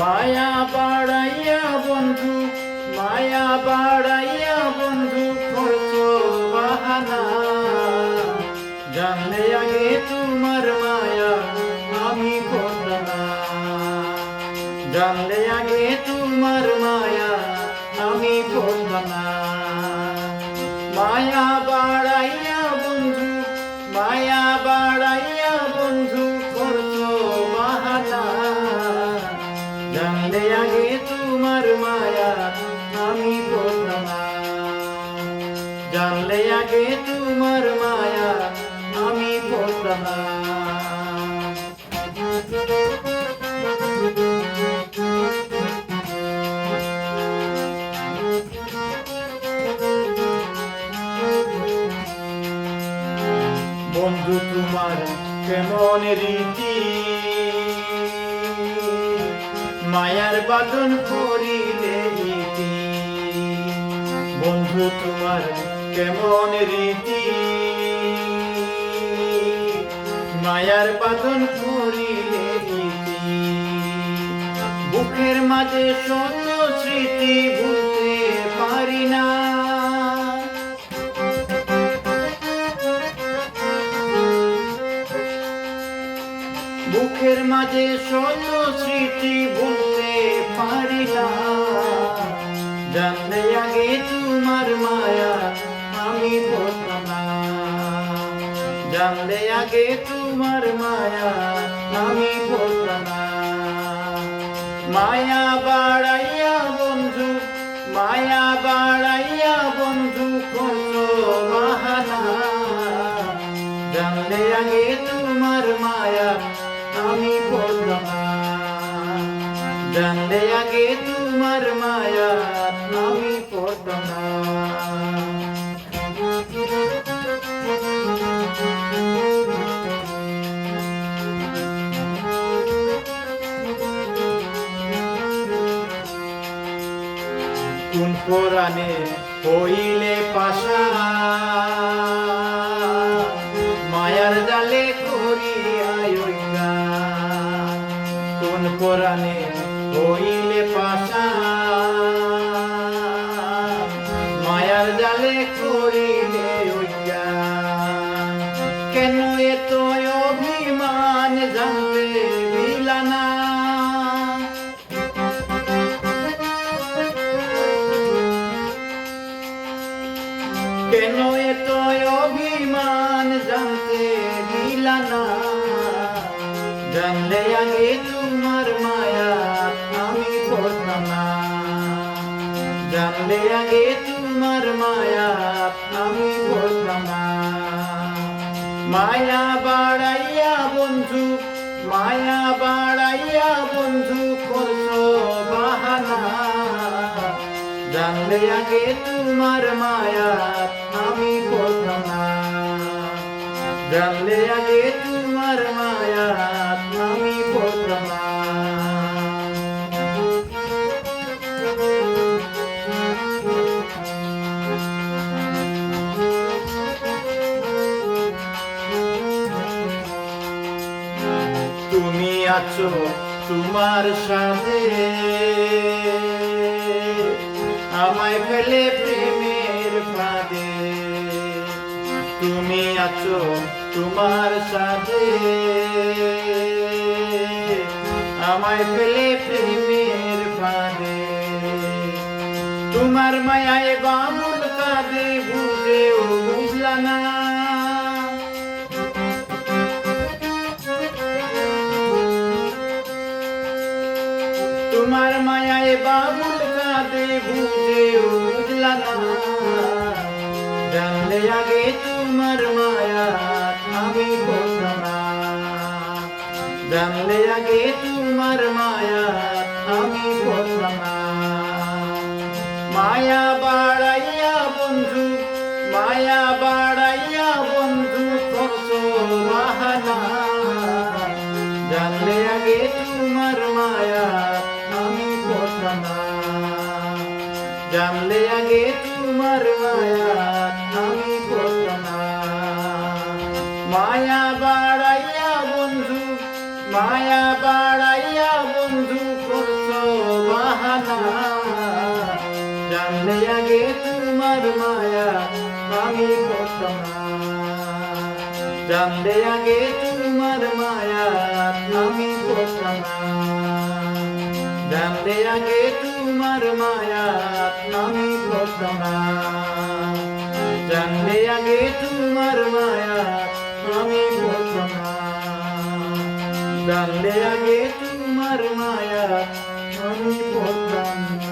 মায়া বাড়াইয়া বন্ধু, মায়া বাড়াইয়া বন্ধু করছো বাহানা। জানলে আগে তোমার মায়া আমি করতাম না, জানলে আগে তোমার মায়া আমি করতাম না। মায়া বাড়াইয়া বন্ধু, মায়া বাড়াইয়া বন্ধু করছো বাহানা। জানলে আগে তোমার মায়া আমি করতাম না, জানলে আগে তোমার মায়া আমি করতাম না। বন্ধু তোমার কেমন রীতি, মায়ার বাঁধন করিলে রীতি। বন্ধু তোমার কেমন রীতি, মায়ার বাঁধন করিলে রীতি। বুকের মাঝে শত স্মৃতি ভুলতে পারি না, বুকের মাঝে শত স্মৃতি ভুলতে পারি না। জানলে আগে তোমার মায়া আমি করতাম না, জানলে আগে তোমার মায়া আমি করতাম না। মায়া বাড়াইয়া বন্ধু, মায়া বাড়াইয়া বন্ধু করছো বাহানা। জানলে আগে তোমার মায়া আমি করতাম না, জানলে আগে তোমার মায়া আমি করতাম না। কোন পুরাণে হইলে পাশা, মায়ার জালে করিয়া ঐক্যা। কোন পুরাণে হইলে পাশা, মায়ার জালে করিলে ঐক্যা। কেন এত অভিমান জানতে দিলা না, কেন এত অভিমান জানতে দিলা না। জানলে আগে তোমার মায়া আমি করতাম না, জানলে আগে তোমার মায়া আমি করতাম না। মায়া বাড়াইয়া বন্ধু, মায়া বাড়াইয়া বন্ধু করছো বাহানা। জানলে আগে তোমার মায়া আমি করতাম না, জানলে আগে তোমার মায়া আমি করতাম না। তুমি আছো তোমার সাথে, আমায় ফেলে প্রেমের ফাঁদে। তুমি আছো তোমার সাথে, আমায় ফেলে প্রেমের ফাঁদে। তোমার মায়ায় বামুল কাঁদে বুঝেও বুঝলা না, তোমার মায়ায় বাবুল কাঁদে বুঝেও বুঝলা না। জানলে আগে তোমার মায়া আমি করতাম না, জানলে আগে তোমার মায়া আমি করতাম না। মায়া বাড়াইয়া বন্ধু, মায়া বাড়াইয়া বন্ধু করছো বাহানা। জানলে আগে তোমার মায়া আমি করতাম না, জানলে আগে তোমার মায়া আমি করতাম না। মায়া বাড়াইয়া বন্ধু, মায়া বাড়াইয়া বন্ধু করছো জানলে আগে তোমার মায়া আমি পড়তাম না, জানলে আগে তোমার মায়া আমি পড়তাম না, জানলে আগে তোমার মায়া আমি পড়তাম না, জানলে আগে তোমার মায়া আমি পড়তাম না, জানলে আগে তোমার মায়া আমি পড়তাম না।